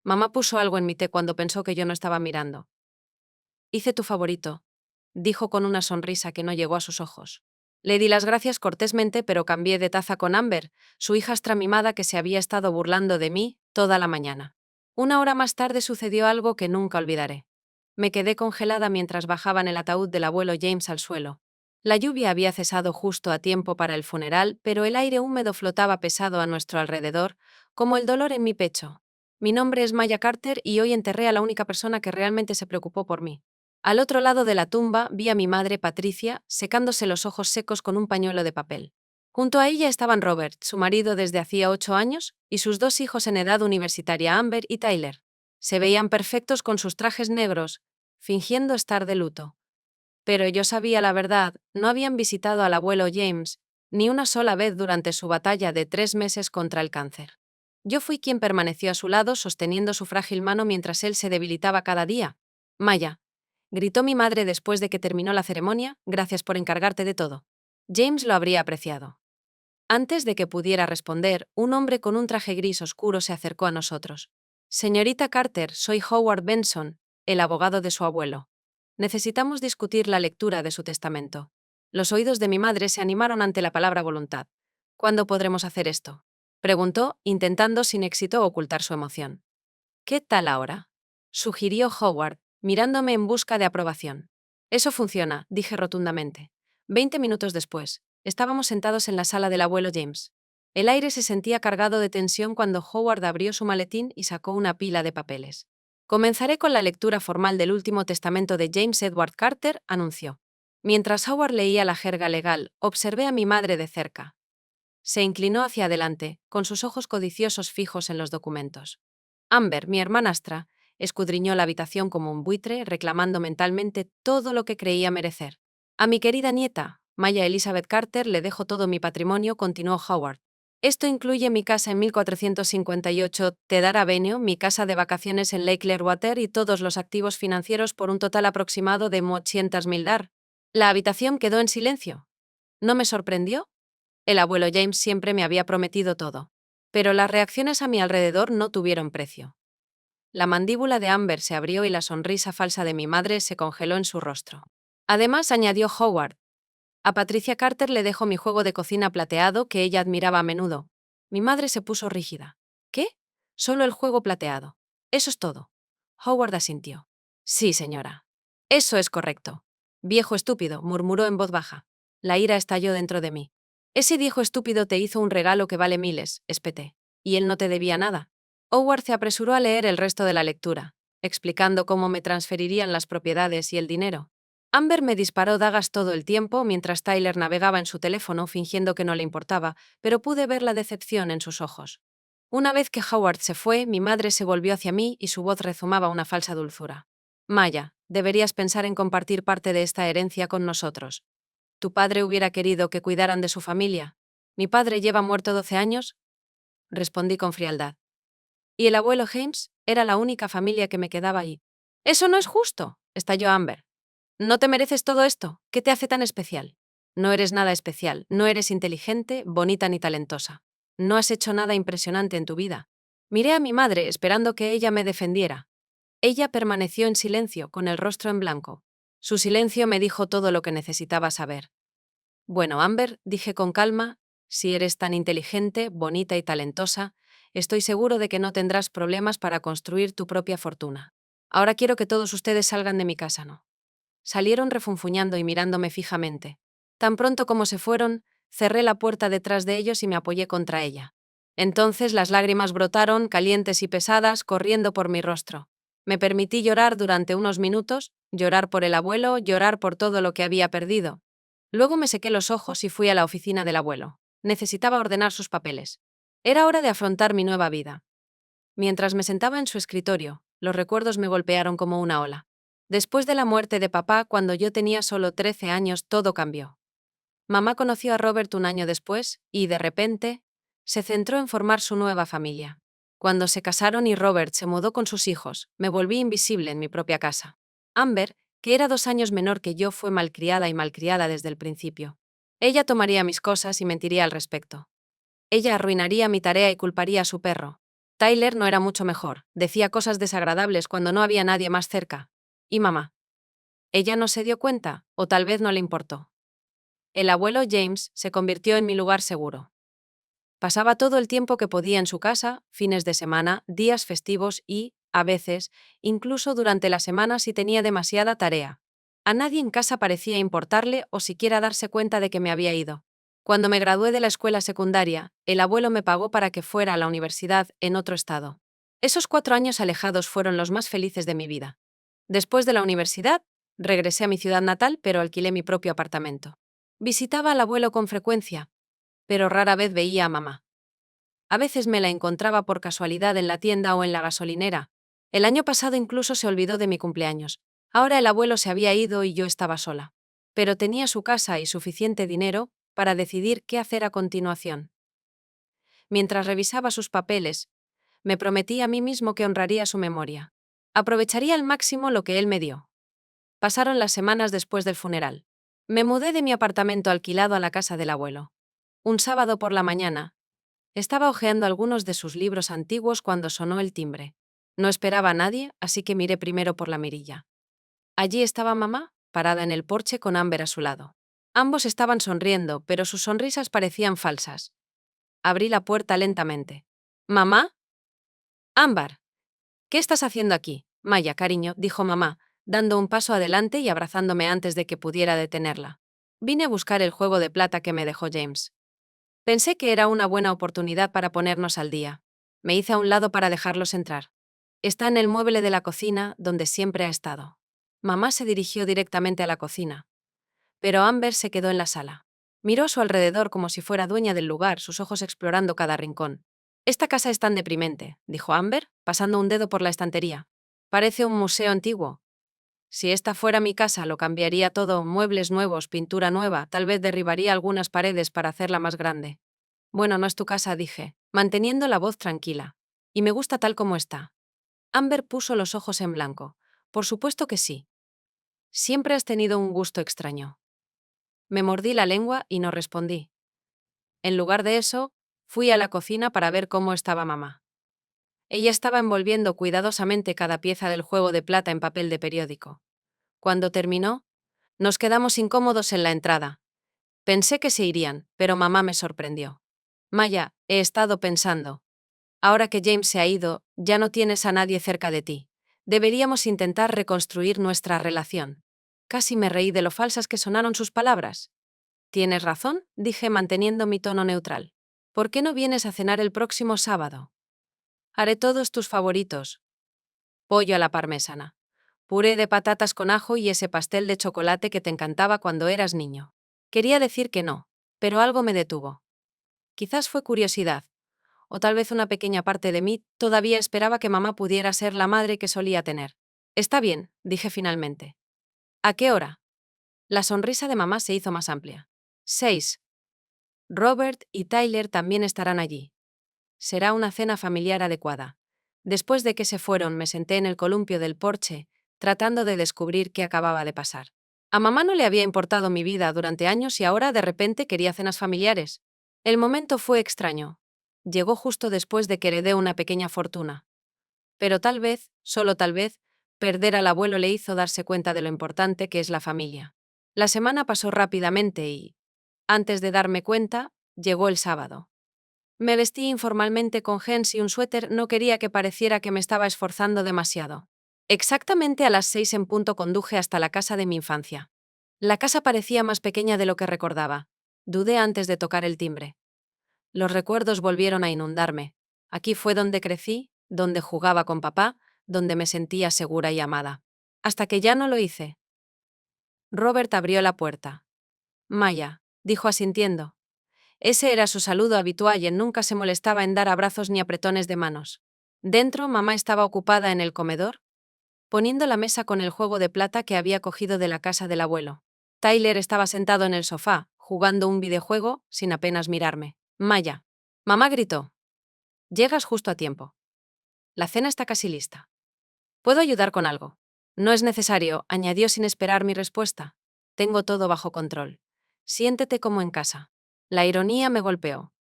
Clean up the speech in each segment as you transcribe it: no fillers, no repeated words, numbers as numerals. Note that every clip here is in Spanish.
Mamá puso algo en mi té cuando pensó que yo no estaba mirando. Hice tu favorito, dijo con una sonrisa que no llegó a sus ojos. Le di las gracias cortésmente, pero cambié de taza con Amber, su hijastra mimada que se había estado burlando de mí toda la mañana. Una hora más tarde sucedió algo que nunca olvidaré. Me quedé congelada mientras bajaban el ataúd del abuelo James al suelo. La lluvia había cesado justo a tiempo para el funeral, pero el aire húmedo flotaba pesado a nuestro alrededor, como el dolor en mi pecho. Mi nombre es Maya Carter y hoy enterré a la única persona que realmente se preocupó por mí. Al otro lado de la tumba vi a mi madre, Patricia, secándose los ojos secos con un pañuelo de papel. Junto a ella estaban Robert, su marido desde hacía 8 años, y sus dos hijos en edad universitaria, Amber y Tyler. Se veían perfectos con sus trajes negros, fingiendo estar de luto. Pero yo sabía la verdad, no habían visitado al abuelo James ni una sola vez durante su batalla de 3 meses contra el cáncer. Yo fui quien permaneció a su lado sosteniendo su frágil mano mientras él se debilitaba cada día. Maya, gritó mi madre después de que terminó la ceremonia, gracias por encargarte de todo. James lo habría apreciado. Antes de que pudiera responder, un hombre con un traje gris oscuro se acercó a nosotros. Señorita Carter, soy Howard Benson, el abogado de su abuelo. Necesitamos discutir la lectura de su testamento. Los oídos de mi madre se animaron ante la palabra voluntad. ¿Cuándo podremos hacer esto? Preguntó, intentando sin éxito ocultar su emoción. ¿Qué tal ahora? Sugirió Howard, mirándome en busca de aprobación. Eso funciona, dije rotundamente. 20 minutos después, estábamos sentados en la sala del abuelo James. El aire se sentía cargado de tensión cuando Howard abrió su maletín y sacó una pila de papeles. Comenzaré con la lectura formal del último testamento de James Edward Carter, anunció. Mientras Howard leía la jerga legal, observé a mi madre de cerca. Se inclinó hacia adelante, con sus ojos codiciosos fijos en los documentos. Amber, mi hermanastra, escudriñó la habitación como un buitre, reclamando mentalmente todo lo que creía merecer. A mi querida nieta, Maya Elizabeth Carter, le dejo todo mi patrimonio, continuó Howard. Esto incluye mi casa en 1458 Cedar Avenue, mi casa de vacaciones en Lake Clearwater y todos los activos financieros por un total aproximado de $800,000. La habitación quedó en silencio. ¿No me sorprendió? El abuelo James siempre me había prometido todo. Pero las reacciones a mi alrededor no tuvieron precio. La mandíbula de Amber se abrió y la sonrisa falsa de mi madre se congeló en su rostro. Además, añadió Howard, a Patricia Carter le dejo mi juego de cocina plateado que ella admiraba a menudo. Mi madre se puso rígida. ¿Qué? Solo el juego plateado. Eso es todo. Howard asintió. Sí, señora. Eso es correcto. Viejo estúpido, murmuró en voz baja. La ira estalló dentro de mí. Ese viejo estúpido te hizo un regalo que vale miles, espeté. Y él no te debía nada. Howard se apresuró a leer el resto de la lectura, explicando cómo me transferirían las propiedades y el dinero. Amber me disparó dagas todo el tiempo mientras Tyler navegaba en su teléfono fingiendo que no le importaba, pero pude ver la decepción en sus ojos. Una vez que Howard se fue, mi madre se volvió hacia mí y su voz rezumaba una falsa dulzura. Maya, deberías pensar en compartir parte de esta herencia con nosotros. ¿Tu padre hubiera querido que cuidaran de su familia? Mi padre lleva muerto 12 años, respondí con frialdad. Y el abuelo James era la única familia que me quedaba ahí. Eso no es justo, estalló Amber. No te mereces todo esto. ¿Qué te hace tan especial? No eres nada especial. No eres inteligente, bonita ni talentosa. No has hecho nada impresionante en tu vida. Miré a mi madre esperando que ella me defendiera. Ella permaneció en silencio, con el rostro en blanco. Su silencio me dijo todo lo que necesitaba saber. Bueno, Amber, dije con calma, si eres tan inteligente, bonita y talentosa, estoy seguro de que no tendrás problemas para construir tu propia fortuna. Ahora quiero que todos ustedes salgan de mi casa, ¿no? Salieron refunfuñando y mirándome fijamente. Tan pronto como se fueron, cerré la puerta detrás de ellos y me apoyé contra ella. Entonces las lágrimas brotaron, calientes y pesadas, corriendo por mi rostro. Me permití llorar durante unos minutos, llorar por el abuelo, llorar por todo lo que había perdido. Luego me sequé los ojos y fui a la oficina del abuelo. Necesitaba ordenar sus papeles. Era hora de afrontar mi nueva vida. Mientras me sentaba en su escritorio, los recuerdos me golpearon como una ola. Después de la muerte de papá, cuando yo tenía solo 13 años, todo cambió. Mamá conoció a Robert un año después y, de repente, se centró en formar su nueva familia. Cuando se casaron y Robert se mudó con sus hijos, me volví invisible en mi propia casa. Amber, que era 2 años menor que yo, fue malcriada y malcriada desde el principio. Ella tomaría mis cosas y mentiría al respecto. Ella arruinaría mi tarea y culparía a su perro. Tyler no era mucho mejor, decía cosas desagradables cuando no había nadie más cerca. ¿Y mamá? Ella no se dio cuenta, o tal vez no le importó. El abuelo James se convirtió en mi lugar seguro. Pasaba todo el tiempo que podía en su casa, fines de semana, días festivos y, a veces, incluso durante la semana si tenía demasiada tarea. A nadie en casa parecía importarle o siquiera darse cuenta de que me había ido. Cuando me gradué de la escuela secundaria, el abuelo me pagó para que fuera a la universidad en otro estado. Esos 4 años alejados fueron los más felices de mi vida. Después de la universidad, regresé a mi ciudad natal, pero alquilé mi propio apartamento. Visitaba al abuelo con frecuencia, pero rara vez veía a mamá. A veces me la encontraba por casualidad en la tienda o en la gasolinera. El año pasado incluso se olvidó de mi cumpleaños. Ahora el abuelo se había ido y yo estaba sola. Pero tenía su casa y suficiente dinero para decidir qué hacer a continuación. Mientras revisaba sus papeles, me prometí a mí mismo que honraría su memoria. Aprovecharía al máximo lo que él me dio. Pasaron las semanas después del funeral. Me mudé de mi apartamento alquilado a la casa del abuelo. Un sábado por la mañana, estaba hojeando algunos de sus libros antiguos cuando sonó el timbre. No esperaba a nadie, así que miré primero por la mirilla. Allí estaba mamá, parada en el porche con Amber a su lado. Ambos estaban sonriendo, pero sus sonrisas parecían falsas. Abrí la puerta lentamente. ¿Mamá? Ámbar, ¿qué estás haciendo aquí? Maya, cariño, dijo mamá, dando un paso adelante y abrazándome antes de que pudiera detenerla. Vine a buscar el juego de plata que me dejó James. Pensé que era una buena oportunidad para ponernos al día. Me hice a un lado para dejarlos entrar. Está en el mueble de la cocina, donde siempre ha estado. Mamá se dirigió directamente a la cocina, pero Amber se quedó en la sala. Miró a su alrededor como si fuera dueña del lugar, sus ojos explorando cada rincón. Esta casa es tan deprimente, dijo Amber, pasando un dedo por la estantería. Parece un museo antiguo. Si esta fuera mi casa, lo cambiaría todo, muebles nuevos, pintura nueva, tal vez derribaría algunas paredes para hacerla más grande. Bueno, no es tu casa, dije, manteniendo la voz tranquila. Y me gusta tal como está. Amber puso los ojos en blanco. Por supuesto que sí. Siempre has tenido un gusto extraño. Me mordí la lengua y no respondí. En lugar de eso, fui a la cocina para ver cómo estaba mamá. Ella estaba envolviendo cuidadosamente cada pieza del juego de plata en papel de periódico. Cuando terminó, nos quedamos incómodos en la entrada. Pensé que se irían, pero mamá me sorprendió. Maya, he estado pensando. Ahora que James se ha ido, ya no tienes a nadie cerca de ti. Deberíamos intentar reconstruir nuestra relación. Casi me reí de lo falsas que sonaron sus palabras. Tienes razón, dije manteniendo mi tono neutral. ¿Por qué no vienes a cenar el próximo sábado? Haré todos tus favoritos. Pollo a la parmesana, puré de patatas con ajo y ese pastel de chocolate que te encantaba cuando eras niño. Quería decir que no, pero algo me detuvo. Quizás fue curiosidad, o tal vez una pequeña parte de mí todavía esperaba que mamá pudiera ser la madre que solía tener. Está bien, dije finalmente. ¿A qué hora? La sonrisa de mamá se hizo más amplia. 6. Robert y Tyler también estarán allí. Será una cena familiar adecuada. Después de que se fueron, me senté en el columpio del porche, tratando de descubrir qué acababa de pasar. A mamá no le había importado mi vida durante años y ahora de repente quería cenas familiares. El momento fue extraño. Llegó justo después de que heredé una pequeña fortuna. Pero tal vez, solo tal vez, perder al abuelo le hizo darse cuenta de lo importante que es la familia. La semana pasó rápidamente y, antes de darme cuenta, llegó el sábado. Me vestí informalmente con jeans y un suéter, no quería que pareciera que me estaba esforzando demasiado. Exactamente a las 6 en punto conduje hasta la casa de mi infancia. La casa parecía más pequeña de lo que recordaba. Dudé antes de tocar el timbre. Los recuerdos volvieron a inundarme. Aquí fue donde crecí, donde jugaba con papá, donde me sentía segura y amada. Hasta que ya no lo hice. Robert abrió la puerta. Maya, dijo asintiendo. Ese era su saludo habitual y él nunca se molestaba en dar abrazos ni apretones de manos. Dentro, mamá estaba ocupada en el comedor, poniendo la mesa con el juego de plata que había cogido de la casa del abuelo. Tyler estaba sentado en el sofá, jugando un videojuego, sin apenas mirarme. Maya. Mamá gritó. Llegas justo a tiempo. La cena está casi lista. ¿Puedo ayudar con algo? No es necesario, añadió sin esperar mi respuesta. Tengo todo bajo control. Siéntete como en casa. La ironía me golpeó.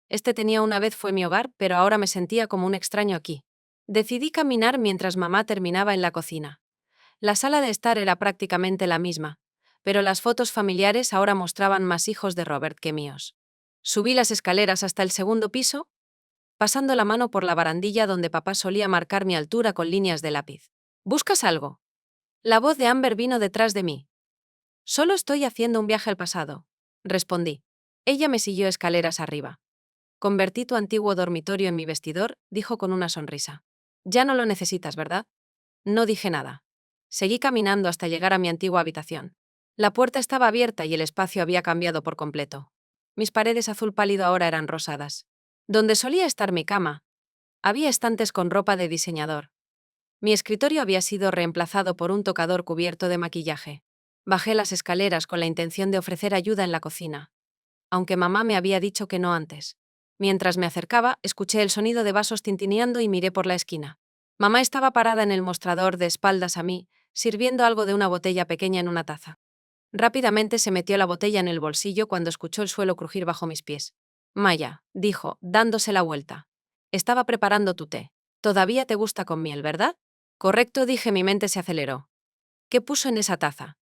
Este tenía una vez fue mi hogar, pero ahora me sentía como un extraño aquí. Decidí caminar mientras mamá terminaba en la cocina. La sala de estar era prácticamente la misma, pero las fotos familiares ahora mostraban más hijos de Robert que míos. Subí las escaleras hasta el segundo piso, pasando la mano por la barandilla donde papá solía marcar mi altura con líneas de lápiz. ¿Buscas algo? La voz de Amber vino detrás de mí. Solo estoy haciendo un viaje al pasado, respondí. Ella me siguió escaleras arriba. Convertí tu antiguo dormitorio en mi vestidor, dijo con una sonrisa. Ya no lo necesitas, ¿verdad? No dije nada. Seguí caminando hasta llegar a mi antigua habitación. La puerta estaba abierta y el espacio había cambiado por completo. Mis paredes azul pálido ahora eran rosadas. Donde solía estar mi cama, había estantes con ropa de diseñador. Mi escritorio había sido reemplazado por un tocador cubierto de maquillaje. Bajé las escaleras con la intención de ofrecer ayuda en la cocina, aunque mamá me había dicho que no antes. Mientras me acercaba, escuché el sonido de vasos tintineando y miré por la esquina. Mamá estaba parada en el mostrador de espaldas a mí, sirviendo algo de una botella pequeña en una taza. Rápidamente se metió la botella en el bolsillo cuando escuchó el suelo crujir bajo mis pies. Maya, dijo, dándose la vuelta. Estaba preparando tu té. Todavía te gusta con miel, ¿verdad? Correcto, dije, mi mente se aceleró. ¿Qué puso en esa taza?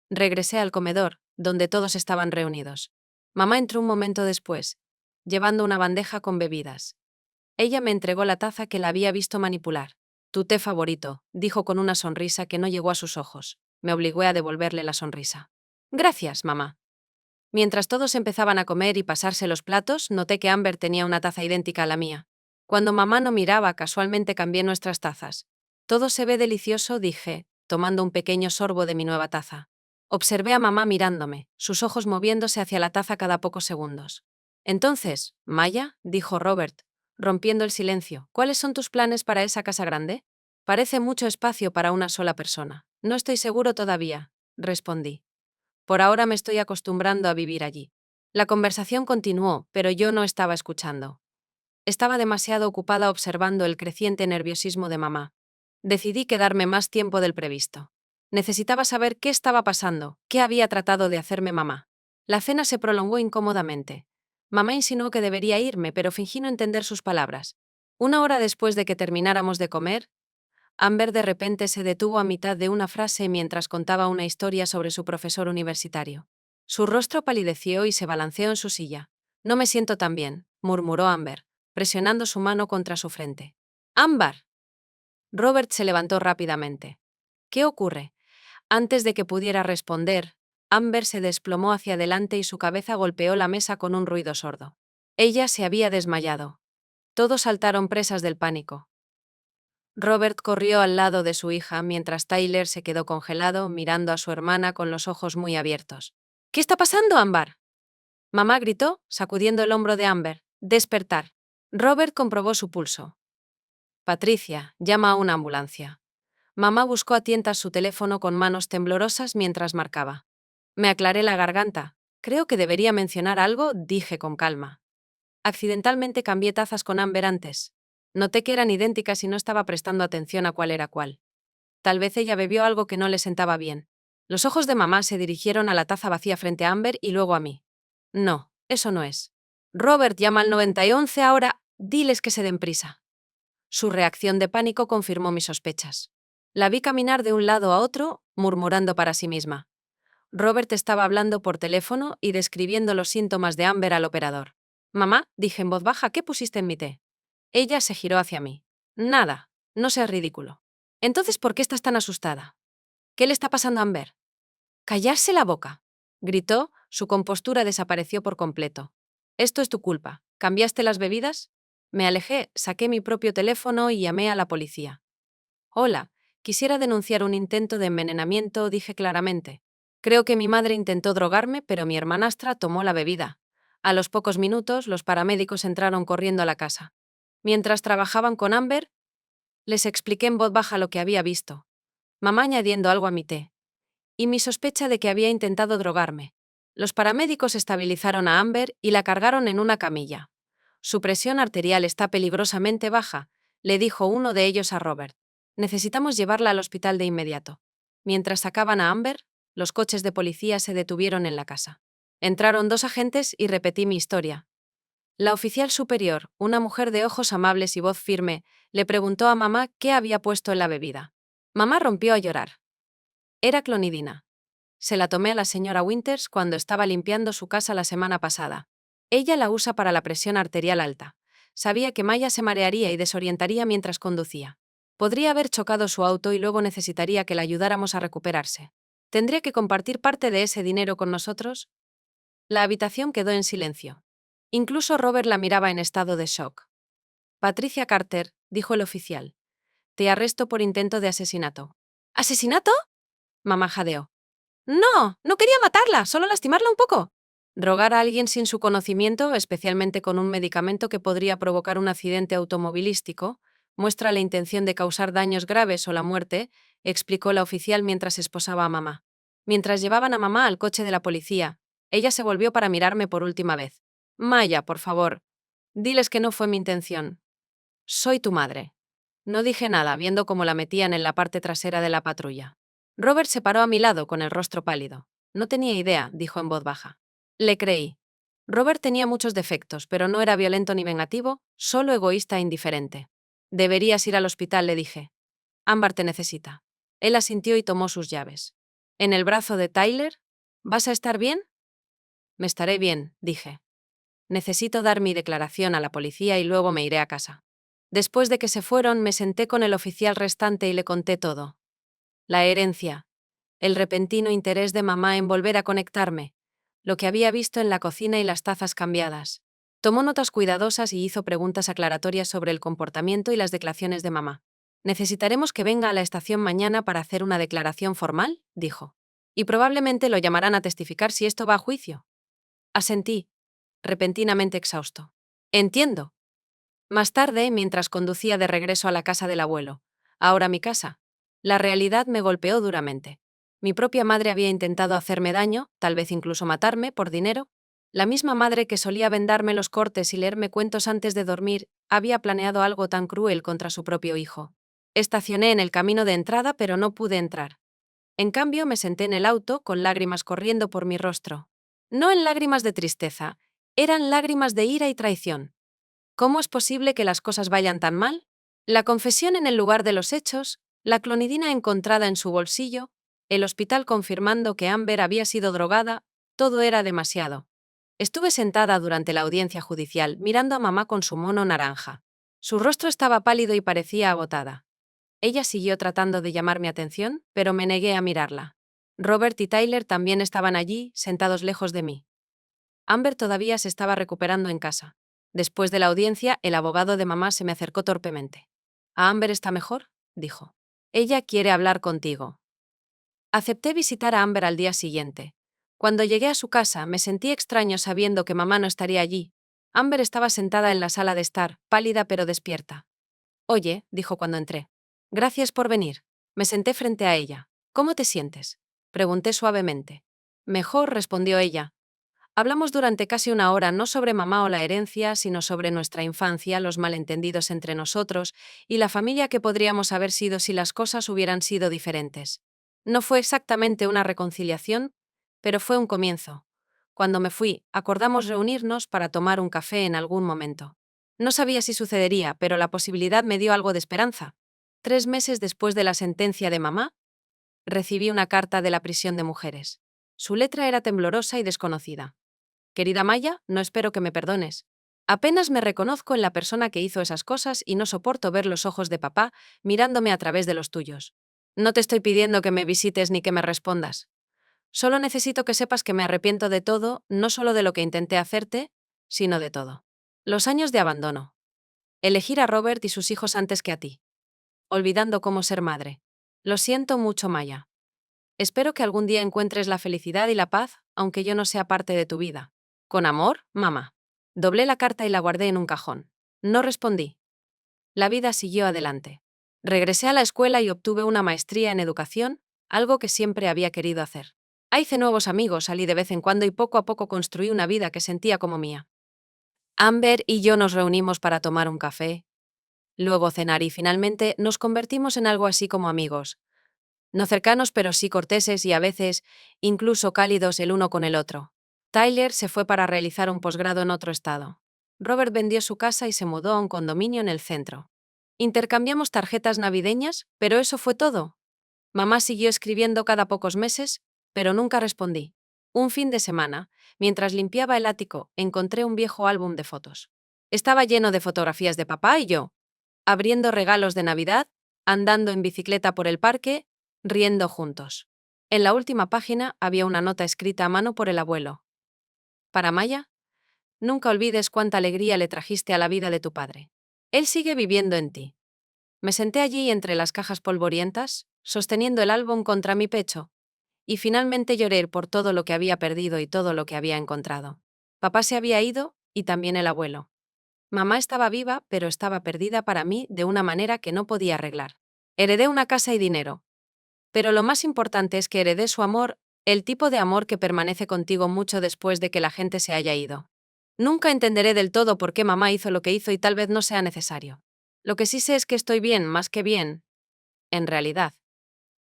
Regresé al comedor, donde todos estaban reunidos. Mamá entró un momento después, llevando una bandeja con bebidas. Ella me entregó la taza que la había visto manipular. Tu té favorito, dijo con una sonrisa que no llegó a sus ojos. Me obligé a devolverle la sonrisa. Gracias, mamá. Mientras todos empezaban a comer y pasarse los platos, noté que Amber tenía una taza idéntica a la mía. Cuando mamá no miraba, casualmente cambié nuestras tazas. Todo se ve delicioso, dije, tomando un pequeño sorbo de mi nueva taza. Observé a mamá mirándome, sus ojos moviéndose hacia la taza cada pocos segundos. Entonces, Maya, dijo Robert, rompiendo el silencio, ¿cuáles son tus planes para esa casa grande? Parece mucho espacio para una sola persona. No estoy seguro todavía, respondí. Por ahora me estoy acostumbrando a vivir allí. La conversación continuó, pero yo no estaba escuchando. Estaba demasiado ocupada observando el creciente nerviosismo de mamá. Decidí quedarme más tiempo del previsto. Necesitaba saber qué estaba pasando, qué había tratado de hacerme mamá. La cena se prolongó incómodamente. Mamá insinuó que debería irme, pero fingí no entender sus palabras. Una hora después de que termináramos de comer, Amber de repente se detuvo a mitad de una frase mientras contaba una historia sobre su profesor universitario. Su rostro palideció y se balanceó en su silla. No me siento tan bien, murmuró Amber, presionando su mano contra su frente. ¡Ámbar! Robert se levantó rápidamente. ¿Qué ocurre? Antes de que pudiera responder, Amber se desplomó hacia adelante y su cabeza golpeó la mesa con un ruido sordo. Ella se había desmayado. Todos saltaron presas del pánico. Robert corrió al lado de su hija mientras Tyler se quedó congelado mirando a su hermana con los ojos muy abiertos. ¿Qué está pasando, Amber? Mamá gritó, sacudiendo el hombro de Amber. Despertar. Robert comprobó su pulso. Patricia, llama a una ambulancia. Mamá buscó a tientas su teléfono con manos temblorosas mientras marcaba. Me aclaré la garganta. Creo que debería mencionar algo, dije con calma. Accidentalmente cambié tazas con Amber antes. Noté que eran idénticas y no estaba prestando atención a cuál era cuál. Tal vez ella bebió algo que no le sentaba bien. Los ojos de mamá se dirigieron a la taza vacía frente a Amber y luego a mí. No, eso no es. Robert, llama al 911 ahora, diles que se den prisa. Su reacción de pánico confirmó mis sospechas. La vi caminar de un lado a otro, murmurando para sí misma. Robert estaba hablando por teléfono y describiendo los síntomas de Amber al operador. Mamá, dije en voz baja, ¿qué pusiste en mi té? Ella se giró hacia mí. Nada, no seas ridículo. Entonces, ¿por qué estás tan asustada? ¿Qué le está pasando a Amber? ¡Callarse la boca!, gritó, su compostura desapareció por completo. Esto es tu culpa. ¿Cambiaste las bebidas? Me alejé, saqué mi propio teléfono y llamé a la policía. Hola, quisiera denunciar un intento de envenenamiento, dije claramente. Creo que mi madre intentó drogarme, pero mi hermanastra tomó la bebida. A los pocos minutos, los paramédicos entraron corriendo a la casa. Mientras trabajaban con Amber, les expliqué en voz baja lo que había visto. Mamá añadiendo algo a mi té. Y mi sospecha de que había intentado drogarme. Los paramédicos estabilizaron a Amber y la cargaron en una camilla. Su presión arterial está peligrosamente baja, le dijo uno de ellos a Robert. Necesitamos llevarla al hospital de inmediato. Mientras sacaban a Amber, los coches de policía se detuvieron en la casa. Entraron dos agentes y repetí mi historia. La oficial superior, una mujer de ojos amables y voz firme, le preguntó a mamá qué había puesto en la bebida. Mamá rompió a llorar. Era clonidina. Se la tomé a la señora Winters cuando estaba limpiando su casa la semana pasada. Ella la usa para la presión arterial alta. Sabía que Maya se marearía y desorientaría mientras conducía. Podría haber chocado su auto y luego necesitaría que la ayudáramos a recuperarse. ¿Tendría que compartir parte de ese dinero con nosotros? La habitación quedó en silencio. Incluso Robert la miraba en estado de shock. Patricia Carter, dijo el oficial. Te arresto por intento de asesinato. ¿Asesinato? Mamá jadeó. No, no quería matarla, solo lastimarla un poco. Drogar a alguien sin su conocimiento, especialmente con un medicamento que podría provocar un accidente automovilístico, muestra la intención de causar daños graves o la muerte, explicó la oficial mientras esposaba a mamá. Mientras llevaban a mamá al coche de la policía, ella se volvió para mirarme por última vez. Maya, por favor, diles que no fue mi intención. Soy tu madre. No dije nada, viendo cómo la metían en la parte trasera de la patrulla. Robert se paró a mi lado con el rostro pálido. No tenía idea, dijo en voz baja. Le creí. Robert tenía muchos defectos, pero no era violento ni vengativo, solo egoísta e indiferente. Deberías ir al hospital, le dije. Ámbar te necesita. Él asintió y tomó sus llaves. ¿En el brazo de Tyler? ¿Vas a estar bien? Me estaré bien, dije. Necesito dar mi declaración a la policía y luego me iré a casa. Después de que se fueron, me senté con el oficial restante y le conté todo. La herencia, el repentino interés de mamá en volver a conectarme, lo que había visto en la cocina y las tazas cambiadas. Tomó notas cuidadosas y hizo preguntas aclaratorias sobre el comportamiento y las declaraciones de mamá. Necesitaremos que venga a la estación mañana para hacer una declaración formal, dijo. Y probablemente lo llamarán a testificar si esto va a juicio. Asentí, repentinamente exhausto. Entiendo. Más tarde, mientras conducía de regreso a la casa del abuelo, ahora mi casa, la realidad me golpeó duramente. Mi propia madre había intentado hacerme daño, tal vez incluso matarme, por dinero. La misma madre que solía vendarme los cortes y leerme cuentos antes de dormir, había planeado algo tan cruel contra su propio hijo. Estacioné en el camino de entrada, pero no pude entrar. En cambio, me senté en el auto, con lágrimas corriendo por mi rostro. No en lágrimas de tristeza, eran lágrimas de ira y traición. ¿Cómo es posible que las cosas vayan tan mal? La confesión en el lugar de los hechos, la clonidina encontrada en su bolsillo, el hospital confirmando que Amber había sido drogada, todo era demasiado. Estuve sentada durante la audiencia judicial, mirando a mamá con su mono naranja. Su rostro estaba pálido y parecía agotada. Ella siguió tratando de llamar mi atención, pero me negué a mirarla. Robert y Tyler también estaban allí, sentados lejos de mí. Amber todavía se estaba recuperando en casa. Después de la audiencia, el abogado de mamá se me acercó torpemente. ¿A Amber está mejor? Dijo. Ella quiere hablar contigo. Acepté visitar a Amber al día siguiente. Cuando llegué a su casa, me sentí extraño sabiendo que mamá no estaría allí. Amber estaba sentada en la sala de estar, pálida pero despierta. Oye, dijo cuando entré. Gracias por venir. Me senté frente a ella. ¿Cómo te sientes? Pregunté suavemente. Mejor, respondió ella. Hablamos durante casi una hora no sobre mamá o la herencia, sino sobre nuestra infancia, los malentendidos entre nosotros y la familia que podríamos haber sido si las cosas hubieran sido diferentes. No fue exactamente una reconciliación, pero fue un comienzo. Cuando me fui, acordamos reunirnos para tomar un café en algún momento. No sabía si sucedería, pero la posibilidad me dio algo de esperanza. 3 meses después de la sentencia de mamá, recibí una carta de la prisión de mujeres. Su letra era temblorosa y desconocida. Querida Maya, no espero que me perdones. Apenas me reconozco en la persona que hizo esas cosas y no soporto ver los ojos de papá mirándome a través de los tuyos. No te estoy pidiendo que me visites ni que me respondas. Solo necesito que sepas que me arrepiento de todo, no solo de lo que intenté hacerte, sino de todo. Los años de abandono. Elegir a Robert y sus hijos antes que a ti. Olvidando cómo ser madre. Lo siento mucho, Maya. Espero que algún día encuentres la felicidad y la paz, aunque yo no sea parte de tu vida. Con amor, mamá. Doblé la carta y la guardé en un cajón. No respondí. La vida siguió adelante. Regresé a la escuela y obtuve una maestría en educación, algo que siempre había querido hacer. Hice nuevos amigos, salí de vez en cuando y poco a poco construí una vida que sentía como mía. Amber y yo nos reunimos para tomar un café, luego cenar y finalmente nos convertimos en algo así como amigos. No cercanos pero sí corteses y a veces incluso cálidos el uno con el otro. Tyler se fue para realizar un posgrado en otro estado. Robert vendió su casa y se mudó a un condominio en el centro. Intercambiamos tarjetas navideñas, pero eso fue todo. Mamá siguió escribiendo cada pocos meses, pero nunca respondí. Un fin de semana, mientras limpiaba el ático, encontré un viejo álbum de fotos. Estaba lleno de fotografías de papá y yo, abriendo regalos de Navidad, andando en bicicleta por el parque, riendo juntos. En la última página había una nota escrita a mano por el abuelo. Para Maya, nunca olvides cuánta alegría le trajiste a la vida de tu padre. Él sigue viviendo en ti. Me senté allí entre las cajas polvorientas, sosteniendo el álbum contra mi pecho, y finalmente lloré por todo lo que había perdido y todo lo que había encontrado. Papá se había ido, y también el abuelo. Mamá estaba viva, pero estaba perdida para mí de una manera que no podía arreglar. Heredé una casa y dinero. Pero lo más importante es que heredé su amor, el tipo de amor que permanece contigo mucho después de que la gente se haya ido. Nunca entenderé del todo por qué mamá hizo lo que hizo y tal vez no sea necesario. Lo que sí sé es que estoy bien, más que bien. En realidad.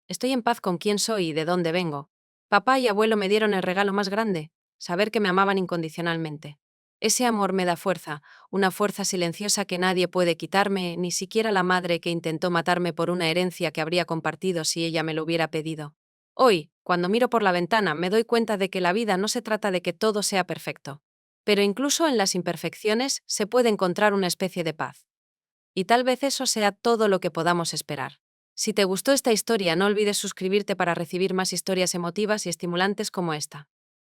Estoy en paz con quién soy y de dónde vengo. Papá y abuelo me dieron el regalo más grande, saber que me amaban incondicionalmente. Ese amor me da fuerza, una fuerza silenciosa que nadie puede quitarme, ni siquiera la madre que intentó matarme por una herencia que habría compartido si ella me lo hubiera pedido. Hoy, cuando miro por la ventana, me doy cuenta de que la vida no se trata de que todo sea perfecto. Pero incluso en las imperfecciones se puede encontrar una especie de paz. Y tal vez eso sea todo lo que podamos esperar. Si te gustó esta historia, no olvides suscribirte para recibir más historias emotivas y estimulantes como esta.